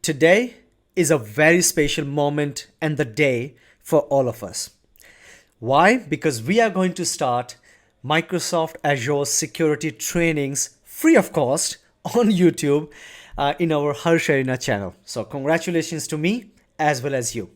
Today is a very special moment and the day for all of us. Why? Because we are going to start Microsoft Azure security trainings free of cost on YouTube in our HarshArena channel. So, congratulations to me as well as you.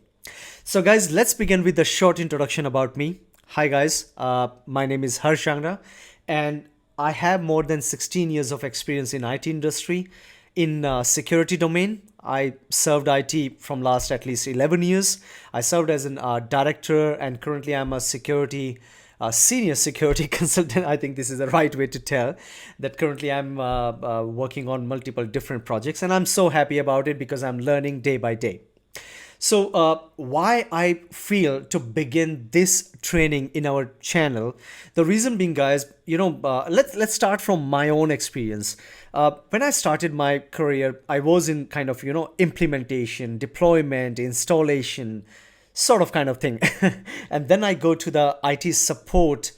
So, guys, let's begin with a short introduction about me. Hi, guys. My name is HarshArena, and I have more than 16 years of experience in IT industry. In security domain, I served IT from last at least 11 years. I served as an director, and currently I'm a senior security consultant. I think this is the right way to tell that currently I'm working on multiple different projects, and I'm so happy about it because I'm learning day by day. So why I feel to begin this training in our channel, the reason being, guys, let's start from my own experience. When I started my career, I was in kind of implementation, deployment, installation, sort of kind of thing, and then I go to the IT support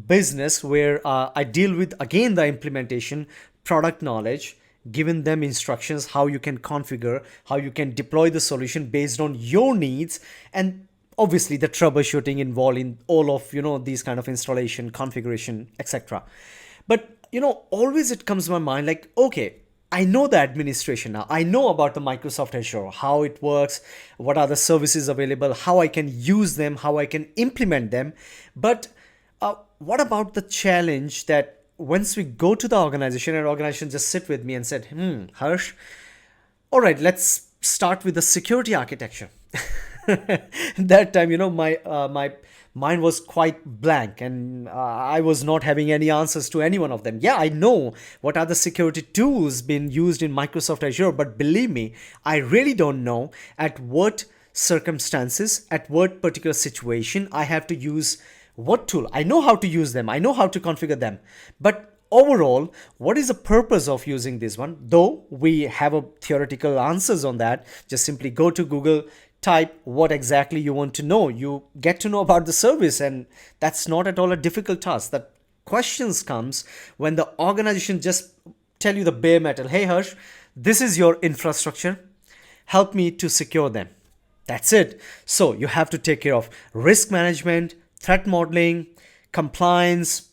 business where I deal with again the implementation, product knowledge, giving them instructions how you can configure, how you can deploy the solution based on your needs, and obviously the troubleshooting involved in all of these kind of installation, configuration, etc. But always it comes to my mind like, okay, I know the administration now. I know about the Microsoft Azure, how it works, what are the services available, how I can use them, how I can implement them. But what about the challenge that once we go to the organization and organization just sit with me and said, Harsh, all right, let's start with the security architecture. That time, my mind was quite blank, and I was not having any answers to any one of them. Yeah, I know what are the security tools being used in Microsoft Azure, but believe me, I really don't know at what circumstances, at what particular situation I have to use what tool. I know how to use them, I know how to configure them, but overall, what is the purpose of using this one? Though we have a theoretical answers on that, just simply go to Google, type what exactly you want to know, you get to know about the service, and that's not at all a difficult task. That questions comes when the organization just tell you the bare metal. Hey Harsh, this is your infrastructure, help me to secure them. That's it. So you have to take care of risk management, threat modeling, compliance,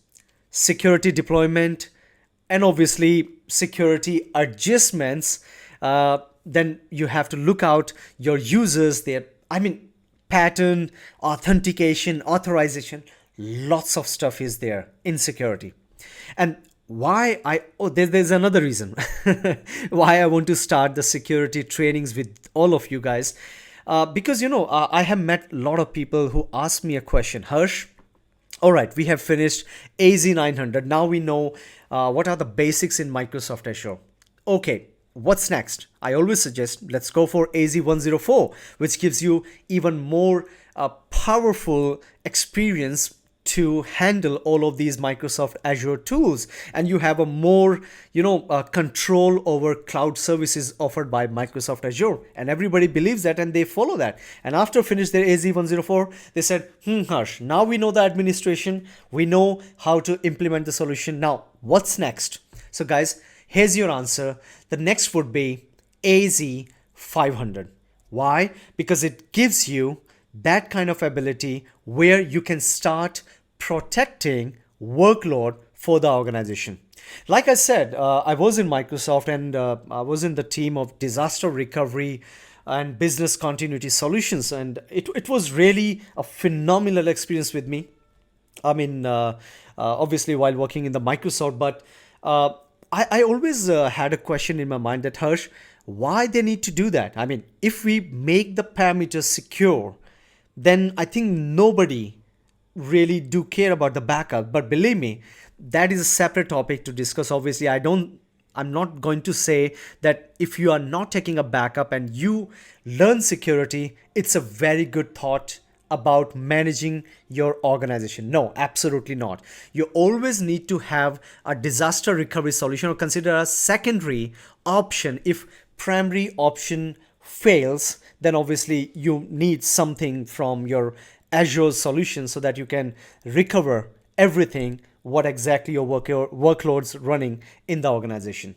security deployment, and obviously security adjustments. Then you have to look out your users, pattern, authentication, authorization. Lots of stuff is there in security. And there's another reason why I want to start the security trainings with all of you guys. Because I have met a lot of people who ask me a question, Harsh, all right, we have finished AZ-900. Now we know what are the basics in Microsoft Azure. Okay, what's next? I always suggest let's go for AZ-104, which gives you even more powerful experience to handle all of these Microsoft Azure tools, and you have a more control over cloud services offered by Microsoft Azure, and everybody believes that and they follow that. And after finish their AZ-104, they said, Harsh, now we know the administration, we know how to implement the solution. Now what's next? So guys, here's your answer. The next would be AZ-500. Why? Because it gives you that kind of ability where you can start protecting workload for the organization. Like I said, I was in Microsoft, and I was in the team of disaster recovery and business continuity solutions, and it was really a phenomenal experience with me. Obviously while working in the Microsoft, but I always had a question in my mind that, Harsh, why they need to do that? If we make the parameters secure, then I think nobody really do care about the backup. But believe me, that is a separate topic to discuss. Obviously, I'm not going to say that if you are not taking a backup and you learn security, it's a very good thought about managing your organization. No, absolutely not. You always need to have a disaster recovery solution or consider a secondary option. If primary option fails, then obviously you need something from your Azure solution so that you can recover everything what exactly your workloads running in the organization.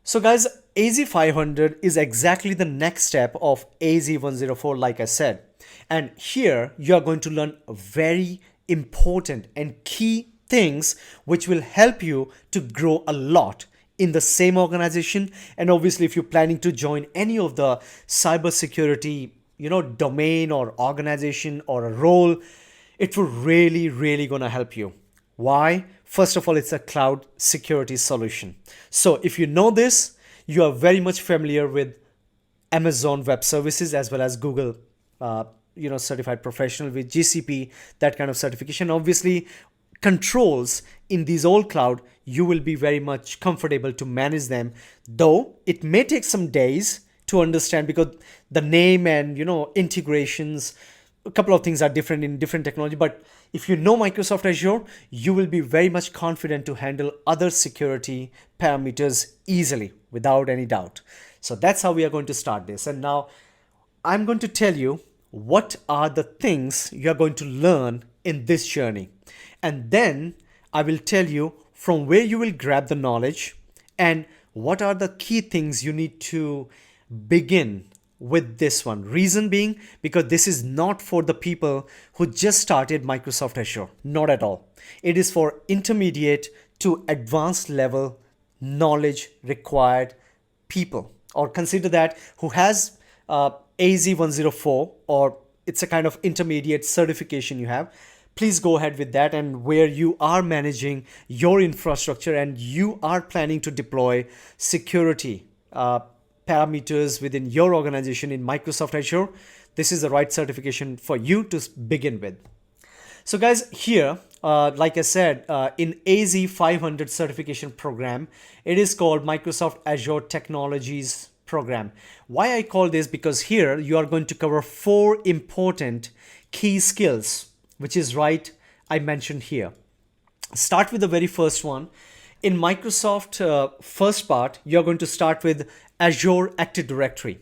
So guys, AZ-500 is exactly the next step of AZ-104, like I said. And here you are going to learn very important and key things which will help you to grow a lot in the same organization. And obviously, if you're planning to join any of the cybersecurity, domain or organization or a role, it will really gonna help you. Why? First of all, it's a cloud security solution. So if you know this, you are very much familiar with Amazon Web Services as well as Google, certified professional with GCP, that kind of certification. Obviously, controls in these old cloud, you will be very much comfortable to manage them, though it may take some days to understand because the name and integrations, a couple of things are different in different technology. But if you know Microsoft Azure, you will be very much confident to handle other security parameters easily without any doubt. So that's how we are going to start this. And now I'm going to tell you what are the things you are going to learn in this journey. And then I will tell you from where you will grab the knowledge and what are the key things you need to begin with this one. Reason being, because this is not for the people who just started Microsoft Azure. Not at all. It is for intermediate to advanced level knowledge required people, or consider that who has AZ-104, or it's a kind of intermediate certification you have. Please go ahead with that, and where you are managing your infrastructure and you are planning to deploy security parameters within your organization in Microsoft Azure, this is the right certification for you to begin with. So guys, here, like I said, in AZ-500 certification program, it is called Microsoft Azure Technologies program. Why I call this? Because here you are going to cover 4 important key skills, which is right I mentioned here. Start with the very first one. In Microsoft first part, you're going to start with Azure Active Directory.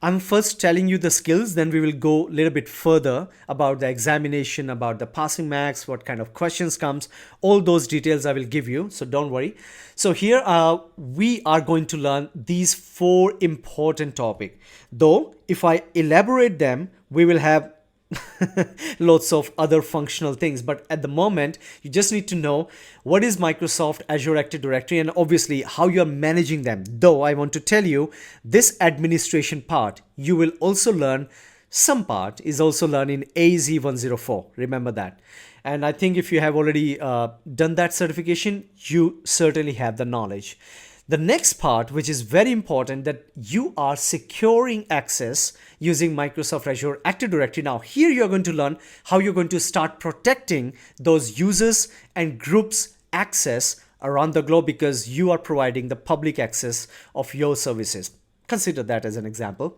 I'm first telling you the skills, then we will go a little bit further about the examination, about the passing marks, what kind of questions comes, all those details I will give you, so don't worry. So here we are going to learn these 4 important topics. Though if I elaborate them, we will have lots of other functional things, but at the moment you just need to know what is Microsoft Azure Active Directory and obviously how you are managing them. Though I want to tell you, this administration part you will also learn, some part is also learned in AZ-104, remember that. And I think if you have already done that certification, you certainly have the knowledge. The next part, which is very important, that you are securing access using Microsoft Azure Active Directory. Now, here you're going to learn how you're going to start protecting those users and groups access around the globe, because you are providing the public access of your services. Consider that as an example.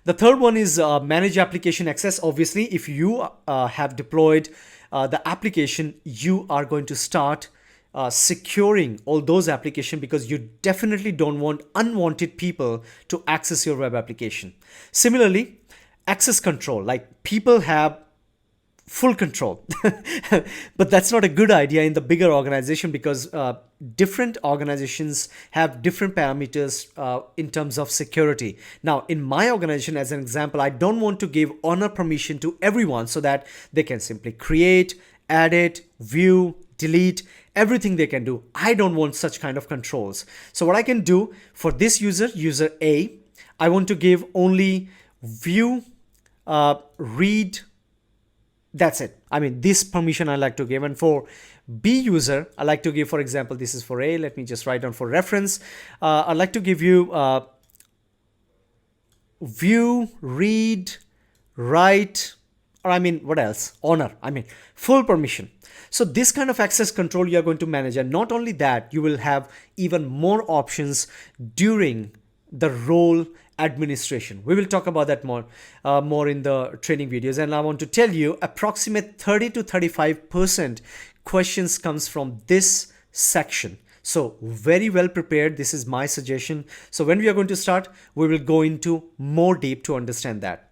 The third one is manage application access. Obviously, if you have deployed the application, you are going to start securing all those applications, because you definitely don't want unwanted people to access your web application. Similarly, access control, like people have full control, but that's not a good idea in the bigger organization, because different organizations have different parameters in terms of security. Now, in my organization, as an example, I don't want to give honor permission to everyone so that they can simply create, edit, view, delete, everything they can do. I don't want such kind of controls. So what I can do for this user A, I want to give only view, read, that's it. I mean, this permission I like to give. And for B user, I like to give, for example, this is for A. Let me just write down for reference. I'd like to give you view, read, write, or I mean, what else? Honor. I mean, full permission. So this kind of access control you are going to manage. And not only that, you will have even more options during the role administration. We will talk about that more in the training videos. And I want to tell you, approximate 30 to 35% questions comes from this section. So very well prepared. This is my suggestion. So when we are going to start, we will go into more deep to understand that.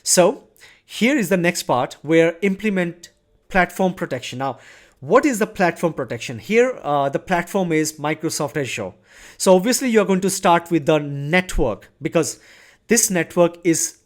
So here is the next part, where implement platform protection. Now, what is the platform protection? Here, the platform is Microsoft Azure. So obviously you're going to start with the network, because this network is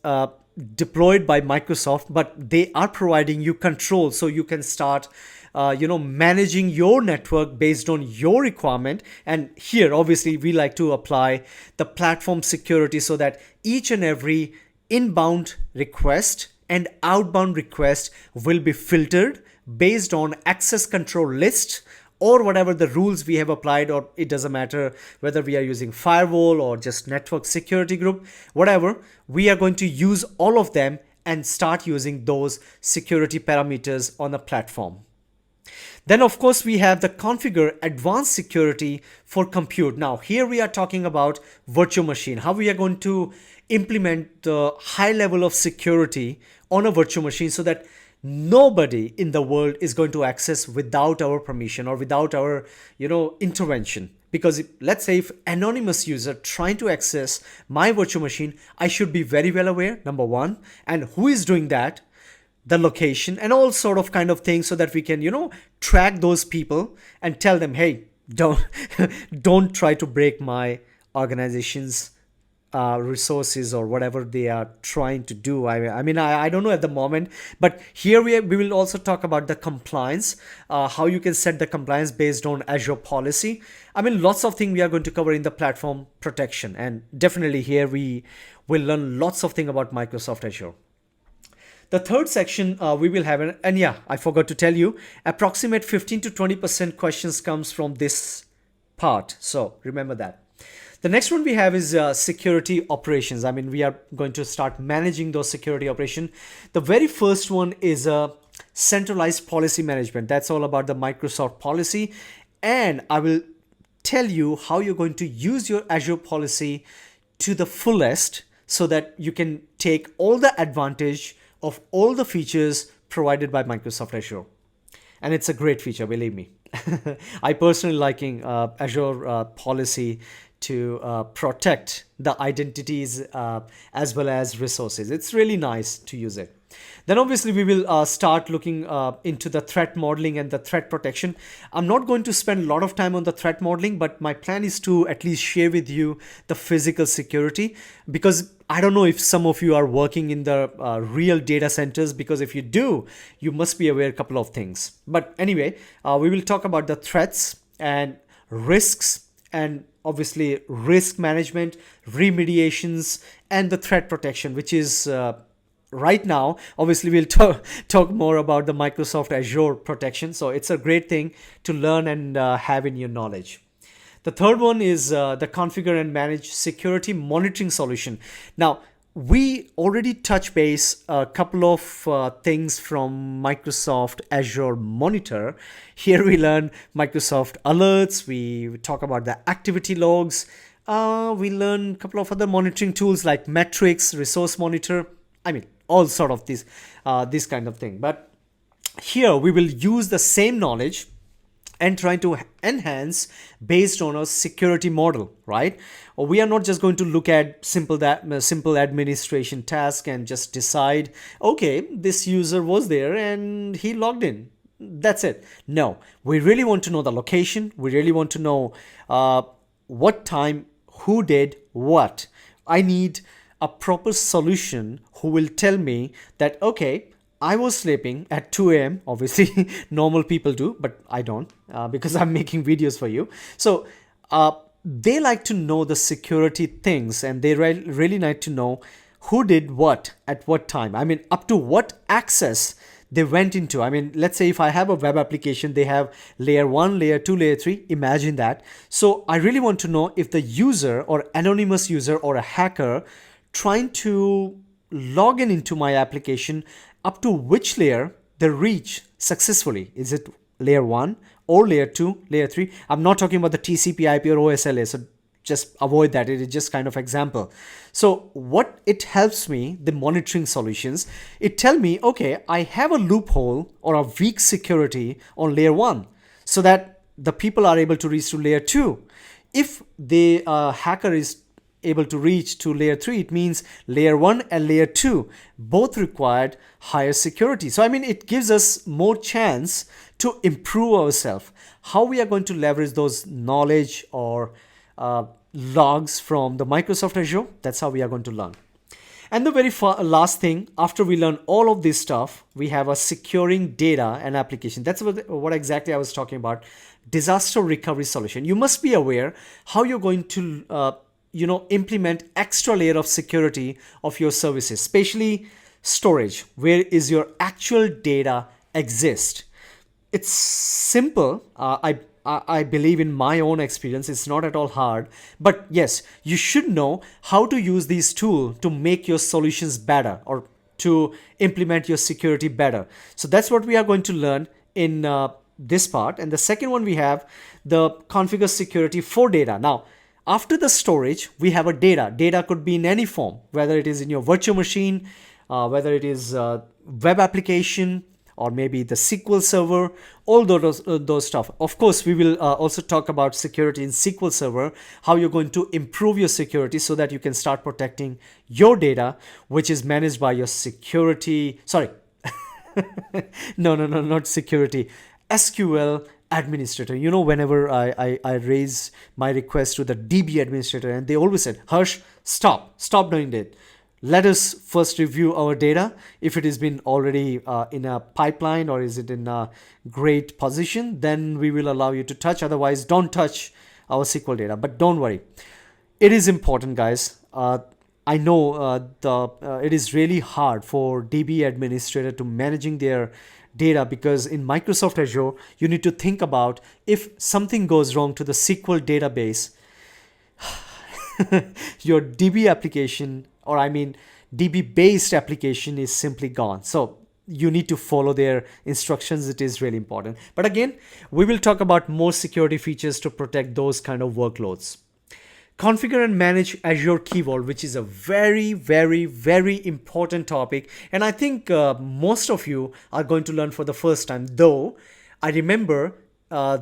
deployed by Microsoft, but they are providing you control so you can start managing your network based on your requirement. And here obviously we like to apply the platform security so that each and every inbound request and outbound request will be filtered based on access control list or whatever the rules we have applied, or it doesn't matter whether we are using firewall or just network security group, whatever, we are going to use all of them and start using those security parameters on a platform. Then of course we have the configure advanced security for compute. Now here we are talking about virtual machine, how we are going to implement the high level of security on a virtual machine so that nobody in the world is going to access without our permission or without our intervention. Because let's say if anonymous user trying to access my virtual machine, I should be very well aware, number one, and who is doing that, the location, and all sort of kind of things, so that we can track those people and tell them, hey, don't try to break my organization's resources or whatever they are trying to do. I don't know at the moment, but here we will also talk about the compliance, how you can set the compliance based on Azure policy. Lots of things we are going to cover in the platform protection, and definitely here we will learn lots of things about Microsoft Azure. The third section we will have, and yeah, I forgot to tell you, approximate 15 to 20% questions comes from this part. So remember that. The next one we have is security operations. We are going to start managing those security operations. The very first one is centralized policy management. That's all about the Microsoft policy. And I will tell you how you're going to use your Azure policy to the fullest so that you can take all the advantage of all the features provided by Microsoft Azure. And it's a great feature, believe me. I personally liking Azure policy to protect the identities as well as resources. It's really nice to use it. Then obviously we will start looking into the threat modeling and the threat protection. I'm not going to spend a lot of time on the threat modeling, but my plan is to at least share with you the physical security, because I don't know if some of you are working in the real data centers, because if you do, you must be aware a couple of things. But anyway, we will talk about the threats and risks, and obviously risk management, remediations, and the threat protection, which is right now. Obviously we'll talk more about the Microsoft Azure protection. So it's a great thing to learn and have in your knowledge. The third one is the configure and manage security monitoring solution. Now, we already touched base a couple of things from Microsoft Azure Monitor. Here we learn Microsoft alerts. We talk about the activity logs. We learn a couple of other monitoring tools like metrics, resource monitor. All sort of this kind of thing. But here we will use the same knowledge and trying to enhance based on a security model, right? Or we are not just going to look at simple administration task and just decide, okay, this user was there and he logged in. That's it. No, we really want to know the location. We really want to know what time, who did what. I need a proper solution who will tell me that, okay, I was sleeping at 2 a.m. Obviously, normal people do, but I don't because I'm making videos for you. So they like to know the security things, and they really like to know who did what at what time. Up to what access they went into. Let's say if I have a web application, they have layer 1, layer 2, layer 3. Imagine that. So I really want to know if the user or anonymous user or a hacker trying to log in into my application, up to which layer they reach successfully. Is it layer 1 or layer 2, layer 3? I'm not talking about the TCP IP or OSLA, so just avoid that. It is just kind of example. So what it helps me, the monitoring solutions, it tell me, okay, I have a loophole or a weak security on layer 1 so that the people are able to reach to layer 2. If the hacker is able to reach to layer 3, it means layer 1 and layer 2 both required higher security. So it gives us more chance to improve ourselves, how we are going to leverage those knowledge or logs from the Microsoft Azure. That's how we are going to learn. And the very last thing, after we learn all of this stuff, we have a securing data and application. That's what exactly I was talking about. Disaster recovery solution. You must be aware how you're going to implement extra layer of security of your services, especially storage, where is your actual data exist. It's simple. I believe in my own experience, it's not at all hard. But yes, you should know how to use these tools to make your solutions better or to implement your security better. So that's what we are going to learn in this part. And the second one, we have the configure security for data. Now, after the storage, we have a data. Data could be in any form, whether it is in your virtual machine, whether it is web application, or maybe the SQL Server, all those stuff. Of course, we will also talk about security in SQL Server, how you're going to improve your security so that you can start protecting your data, which is managed by your security, not security, SQL administrator. Whenever I raise my request to the DB administrator, and they always said, Harsh, stop doing that. Let us first review our data. If it has been already in a pipeline or is it in a great position, then we will allow you to touch. Otherwise, don't touch our SQL data. But don't worry. It is important, guys. I know it is really hard for DB administrator to managing their data, because in Microsoft Azure, you need to think about if something goes wrong to the SQL database, your DB application, or DB based application, is simply gone. So you need to follow their instructions. It is really important. But again, we will talk about more security features to protect those kind of workloads. Configure and manage Azure Key Vault, which is a very, very, very important topic. And I think most of you are going to learn for the first time, though I remember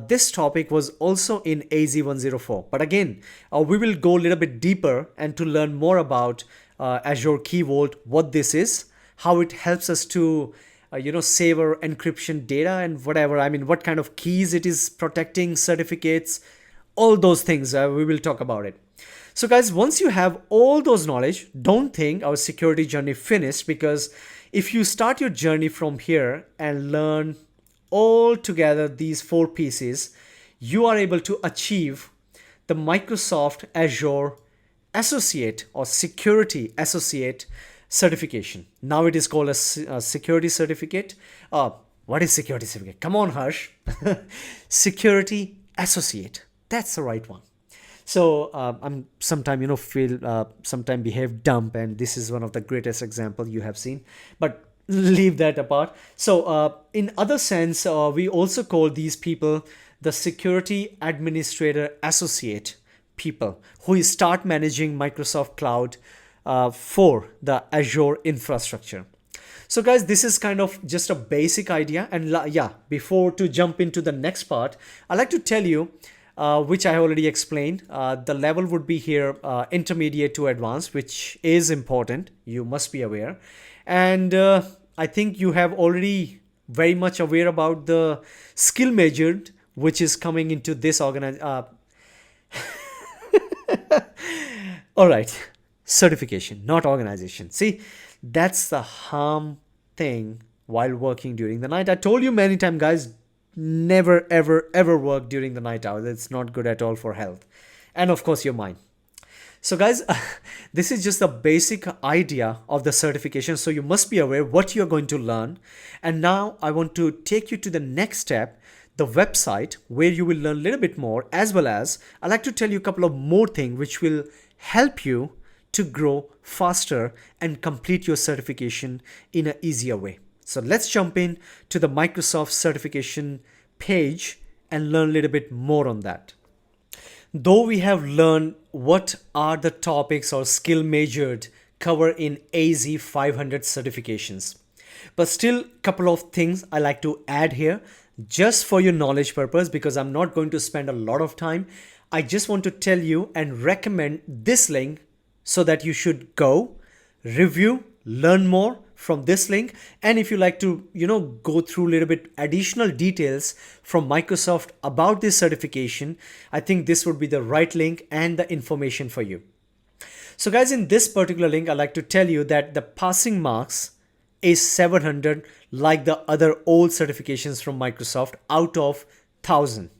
this topic was also in AZ-104. But again, we will go a little bit deeper and to learn more about Azure Key Vault, what this is, how it helps us to save our encryption data and whatever. What kind of keys it is protecting, certificates, all those things. We will talk about it. So guys, once you have all those knowledge, don't think our security journey finished, because if you start your journey from here and learn all together these 4 pieces, you are able to achieve the Microsoft Azure Associate or Security Associate certification. Now it is called a security certificate. What is security certificate? Come on, Harsh. Security Associate. That's the right one. So I'm sometimes sometimes behave dumb, and this is one of the greatest example you have seen. But leave that apart. So in other sense, we also call these people the Security Administrator Associate people, who start managing Microsoft Cloud for the Azure infrastructure. So guys, this is kind of just a basic idea. And before to jump into the next part, I'd like to tell you, which I already explained, the level would be here intermediate to advanced, which is important. You must be aware. And I think you have already very much aware about the skill measured, which is coming into this organization. All right, certification, not organization. See, that's the harm thing while working during the night. I told you many times, guys, never, ever work during the night hours. It's not good at all for health. And of course, your mind. So guys, this is just a basic idea of the certification. So you must be aware what you're going to learn. And now I want to take you to the next step, the website, where you will learn a little bit more, as well as I'd like to tell you a couple of more things which will help you to grow faster and complete your certification in an easier way. So let's jump in to the Microsoft certification page and learn a little bit more on that. Though we have learned what are the topics or skill measured covered in AZ-500 certifications, but still a couple of things I like to add here just for your knowledge purpose, because I'm not going to spend a lot of time. I just want to tell you and recommend this link so that you should go, review, learn more from this link. And if you like to, go through a little bit additional details from Microsoft about this certification, I think this would be the right link and the information for you. So guys, in this particular link, I'd like to tell you that the passing marks is 700 like the other old certifications from Microsoft out of 1000.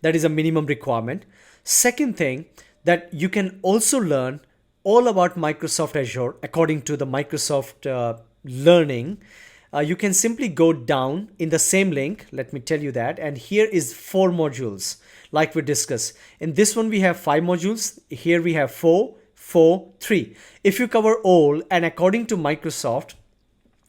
That is a minimum requirement. Second thing, that you can also learn all about Microsoft Azure according to the Microsoft learning. You can simply go down in the same link. Let me tell you that. And here is 4 modules like we discussed. In this one, we have 5 modules. Here we have 4, 4, 3. If you cover all, and according to Microsoft,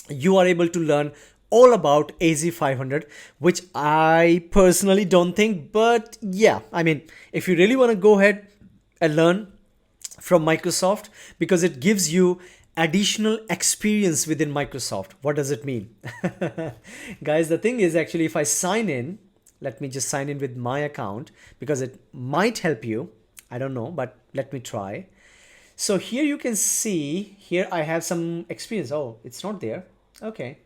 you are able to learn all about AZ-500, which I personally don't think, but yeah, I mean, if you really want to go ahead and learn from Microsoft, because it gives you additional experience within Microsoft. What does it mean? Guys, the thing is, actually, if I sign in, let me just sign in with my account, because it might help you. I don't know, but let me try. So here you can see, here I have some experience. Oh, it's not there. Okay.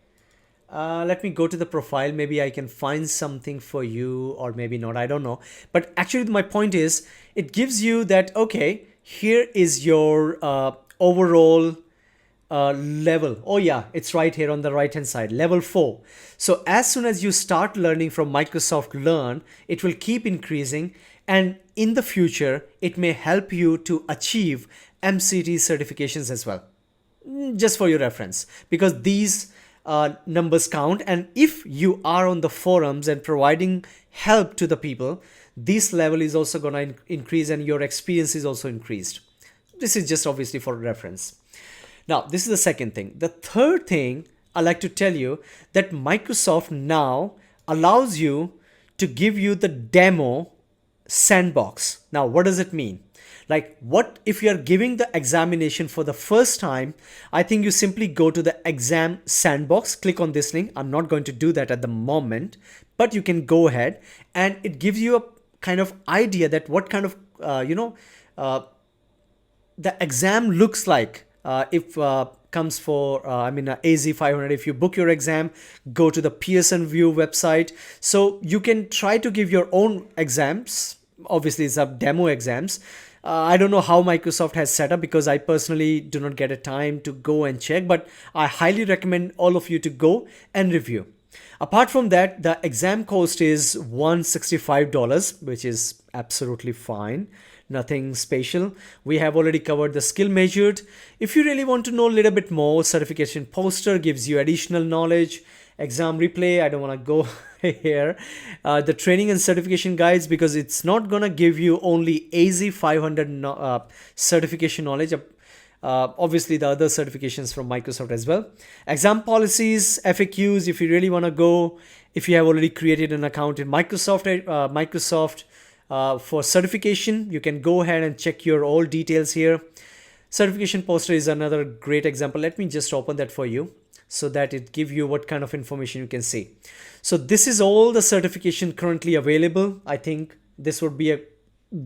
Let me go to the profile. Maybe I can find something for you, or maybe not. I don't know. But actually, my point is, it gives you that, okay, here is your overall level. Oh yeah, it's right here on the right hand side, level 4. So as soon as you start learning from Microsoft Learn, it will keep increasing. And in the future, it may help you to achieve MCT certifications as well. Just for your reference, because these numbers count, and if you are on the forums and providing help to the people, this level is also going to increase, and your experience is also increased. This is just obviously for reference. Now, this is the second thing. The third thing I like to tell you, that Microsoft now allows you to give you the demo sandbox. Now, what does it mean? Like, what if you are giving the examination for the first time? I think you simply go to the exam sandbox, click on this link. I'm not going to do that at the moment, but you can go ahead, and it gives you a kind of idea that what kind of, the exam looks like. If comes for, AZ-500, if you book your exam, go to the Pearson VUE website. So you can try to give your own exams. Obviously, it's a demo exams. I don't know how Microsoft has set up, because I personally do not get a time to go and check, but I highly recommend all of you to go and review. Apart from that, the exam cost is $165, which is absolutely fine. Nothing special. We have already covered the skill measured. If you really want to know a little bit more, certification poster gives you additional knowledge. Exam replay, I don't want to go here. The training and certification guides, because it's not going to give you only AZ-500 certification knowledge. Obviously, the other certifications from Microsoft as well. Exam policies, FAQs, if you really want to go, if you have already created an account in Microsoft for certification, you can go ahead and check your all details here. Certification poster is another great example. Let me just open that for you, so that it gives you what kind of information you can see. So this is all the certification currently available. I think this would be a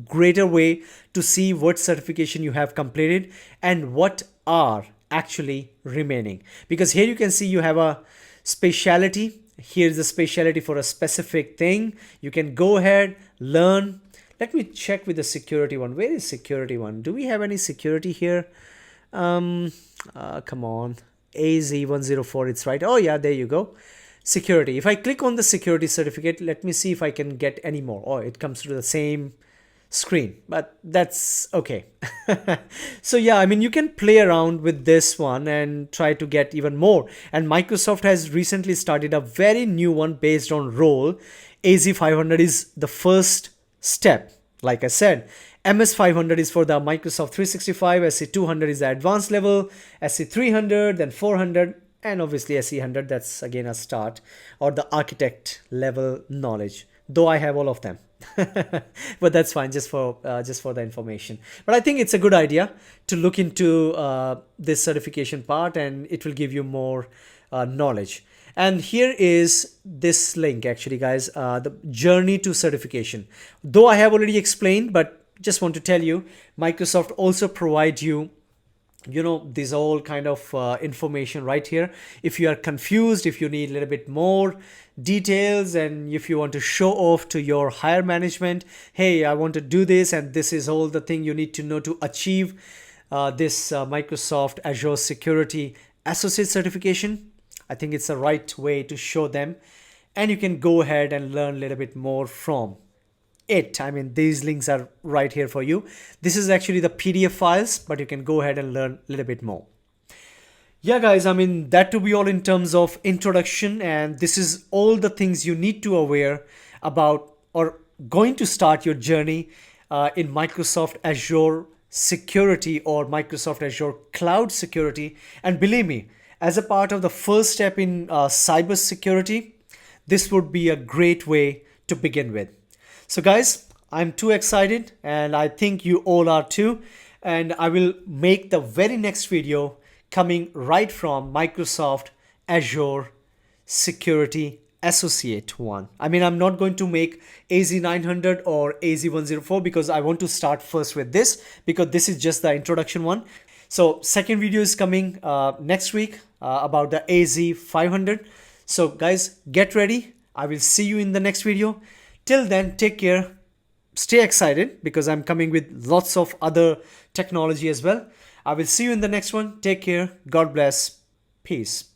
greater way to see what certification you have completed and what are actually remaining. Because here you can see you have a specialty. Here's the specialty for a specific thing. You can go ahead, learn. Let me check with the security one. Where is security one? Do we have any security here? Come on. AZ-104, it's right. Oh yeah, there you go. Security. If I click on the security certificate, let me see if I can get any more. Oh, it comes to the same screen, but that's okay. So yeah, I mean, you can play around with this one and try to get even more. And Microsoft has recently started a very new one based on role. AZ-500 is the first step. Like I said, MS-500 is for the Microsoft 365, SC-200 is the advanced level, SC-300, then 400, and obviously SC-100, that's again a start, or the architect level knowledge, though I have all of them. But that's fine, just for the information. But I think it's a good idea to look into this certification part, and it will give you more knowledge. And here is this link, actually, guys, the journey to certification. Though I have already explained, but just want to tell you, Microsoft also provides you these all kind of information right here. If you are confused, if you need a little bit more details, and if you want to show off to your higher management, hey, I want to do this, and this is all the thing you need to know to achieve this Microsoft Azure Security Associate certification, I think it's the right way to show them, and you can go ahead and learn a little bit more from it. I mean, these links are right here for you. This is actually the PDF files, but you can go ahead and learn a little bit more. Yeah, guys, I mean, that to be all in terms of introduction, and this is all the things you need to aware about or going to start your journey in Microsoft Azure security or Microsoft Azure cloud security. And believe me, as a part of the first step in cyber security, this would be a great way to begin with. So guys, I'm too excited, and I think you all are too. And I will make the very next video coming right from Microsoft Azure Security Associate 1. I mean, I'm not going to make AZ-900 or AZ-104 because I want to start first with this, because this is just the introduction one. So second video is coming next week about the AZ-500. So guys, get ready. I will see you in the next video. Till then, take care. Stay excited because I'm coming with lots of other technology as well. I will see you in the next one. Take care. God bless. Peace.